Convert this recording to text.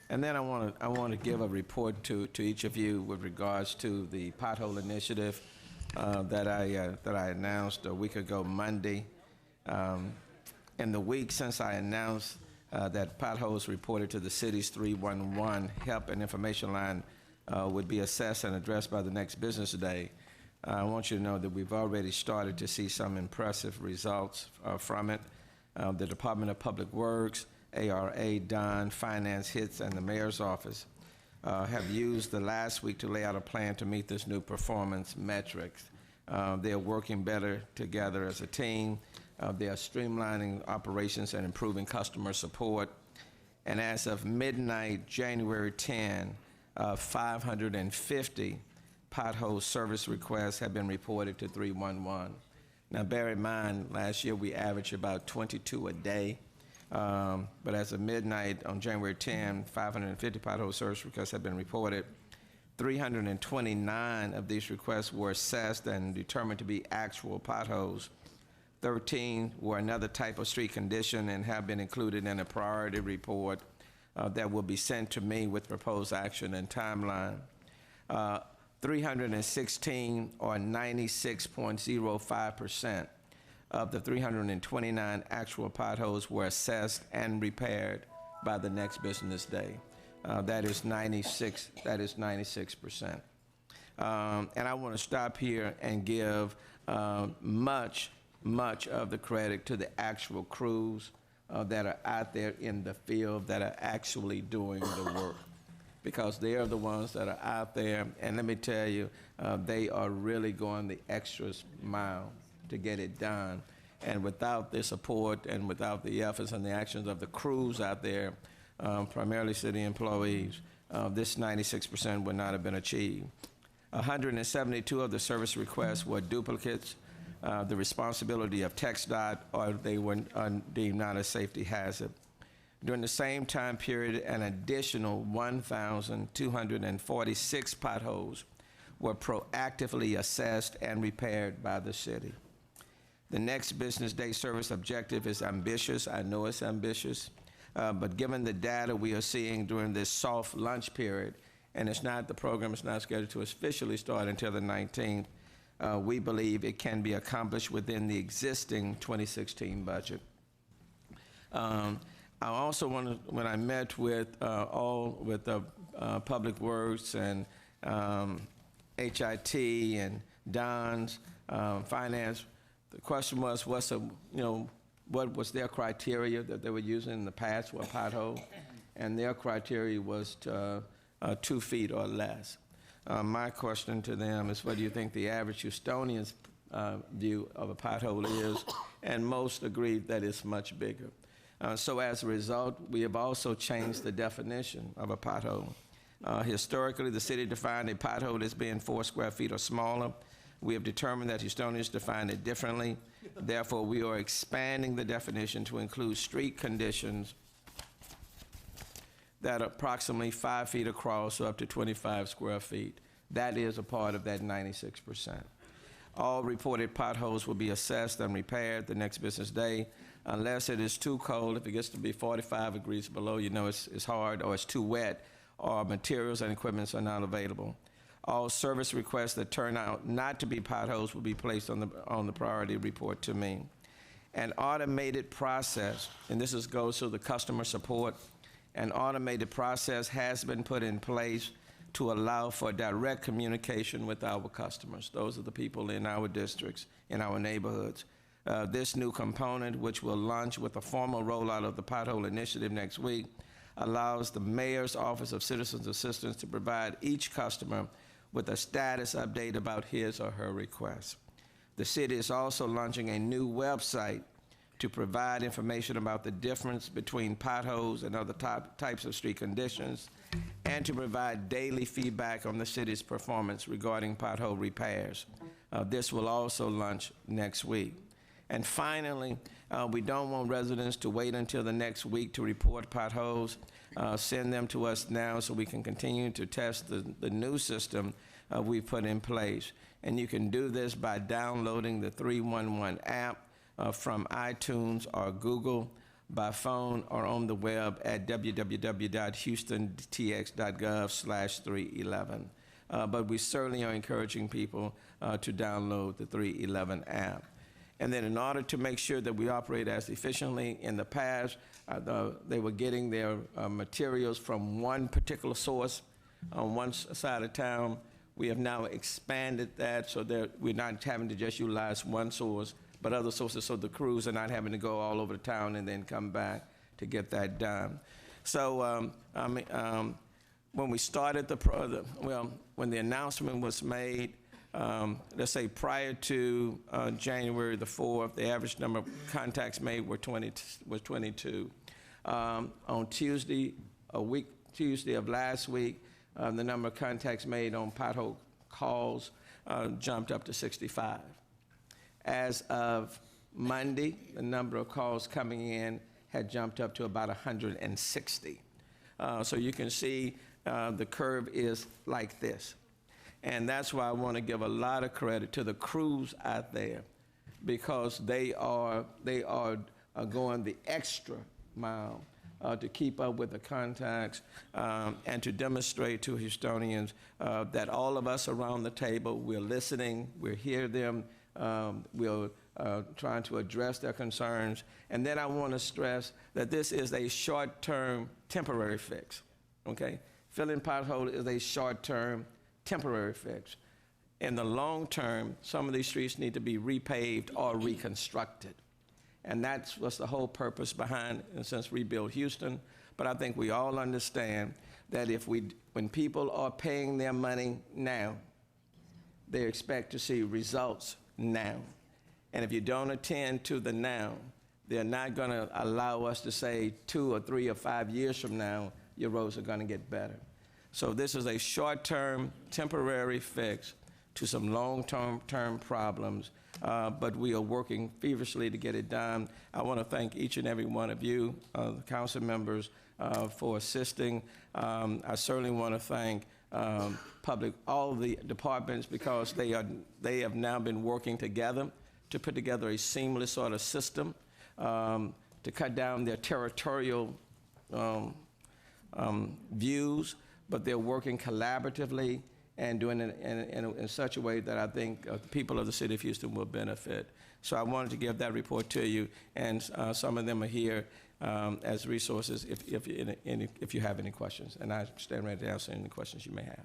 And then I want to give a report to each of you with regards to the pothole initiative that I announced a week ago Monday. In the week since I announced that potholes reported to the city's 311 help and information line would be assessed and addressed by the next business day, I want you to know that we've already started to see some impressive results from it. The Department of Public Works, ARA, Don, Finance, HITS, and the Mayor's Office have used the last week to lay out a plan to meet this new performance metrics. They're working better together as a team. They are streamlining operations and improving customer support. And as of midnight, January 10, 550 pothole service requests have been reported to 311. Now, bear in mind, last year we averaged about 22 a day. But as of midnight on January 10, 550 pothole service requests have been reported. 329 of these requests were assessed and determined to be actual potholes. 13 were another type of street condition and have been included in a priority report that will be sent to me with proposed action and timeline. 316, or 96.05%, of the 329 actual potholes were assessed and repaired by the next business day. That is 96%. And I want to stop here and give much of the credit to the actual crews that are out there in the field that are actually doing the work, because they are the ones that are out there, and let me tell you, they are really going the extra mile to get it done. And without the support and without the efforts and the actions of the crews out there, primarily city employees, this 96% would not have been achieved. 172 of the service requests were duplicates, the responsibility of TxDOT, or they were deemed not a safety hazard. During the same time period, an additional 1,246 potholes were proactively assessed and repaired by the city. The next business day service objective is ambitious. I know it's ambitious, but given the data we are seeing during this soft lunch period, and the program is not scheduled to officially start until the 19th, we believe it can be accomplished within the existing 2016 budget. I also want to, when I met with Public Works and HIT and Don's Finance, the question was, what was their criteria that they were using in the past for a pothole? And their criteria was 2 feet or less. My question to them is, what do you think the average Houstonian's view of a pothole is? And most agreed that it's much bigger. So as a result, we have also changed the definition of a pothole. Historically, the city defined a pothole as being 4 square feet or smaller. We have determined that Houstonians define it differently. Therefore, we are expanding the definition to include street conditions that are approximately 5 feet across, or up to 25 square feet. That is a part of that 96%. All reported potholes will be assessed and repaired the next business day, unless it is too cold. If it gets to be 45 degrees below, you know it's hard, or it's too wet, or materials and equipment are not available. All service requests that turn out not to be potholes will be placed on the priority report to me. An automated process, and this goes to the customer support, an automated process has been put in place to allow for direct communication with our customers. Those are the people in our districts, in our neighborhoods. This new component, which will launch with a formal rollout of the pothole initiative next week, allows the Mayor's Office of Citizens Assistance to provide each customer with a status update about his or her request. The city is also launching a new website to provide information about the difference between potholes and other types of street conditions, and to provide daily feedback on the city's performance regarding pothole repairs. This will also launch next week. And finally, we don't want residents to wait until the next week to report potholes. Send them to us now so we can continue to test the new system we've put in place. And you can do this by downloading the 311 app from iTunes or Google, by phone or on the web at www.houstontx.gov/311. But we certainly are encouraging people to download the 311 app. And then in order to make sure that we operate as efficiently, in the past, they were getting their materials from one particular source on one side of town. We have now expanded that so that we're not having to just utilize one source, but other sources, so the crews are not having to go all over the town and then come back to get that done. So when we started when the announcement was made, let's say prior to January the 4th, the average number of contacts made was 22. On Tuesday of last week, the number of contacts made on pothole calls jumped up to 65. As of Monday, the number of calls coming in had jumped up to about 160. So you can see the curve is like this. And that's why I want to give a lot of credit to the crews out there, because they are going the extra mile to keep up with the contacts and to demonstrate to Houstonians that all of us around the table, we're listening, we hear them, we're trying to address their concerns. And then I want to stress that this is a short-term temporary fix, okay? Filling pothole is a short-term temporary fix. In the long term, some of these streets need to be repaved or reconstructed. And that's what's the whole purpose behind, in a sense, Rebuild Houston. But I think we all understand that when people are paying their money now, they expect to see results now. And if you don't attend to the now, they're not going to allow us to say 2 or 3 or 5 years from now, your roads are going to get better. So this is a short-term, temporary fix to some long-term problems, but we are working feverishly to get it done. I want to thank each and every one of you, the council members, for assisting. I certainly want to thank all of the departments, because they have now been working together to put together a seamless sort of system to cut down their territorial views, but they're working collaboratively and doing it in such a way that I think the people of the city of Houston will benefit. So I wanted to give that report to you, and some of them are here as resources if you have any questions, and I stand ready to answer any questions you may have.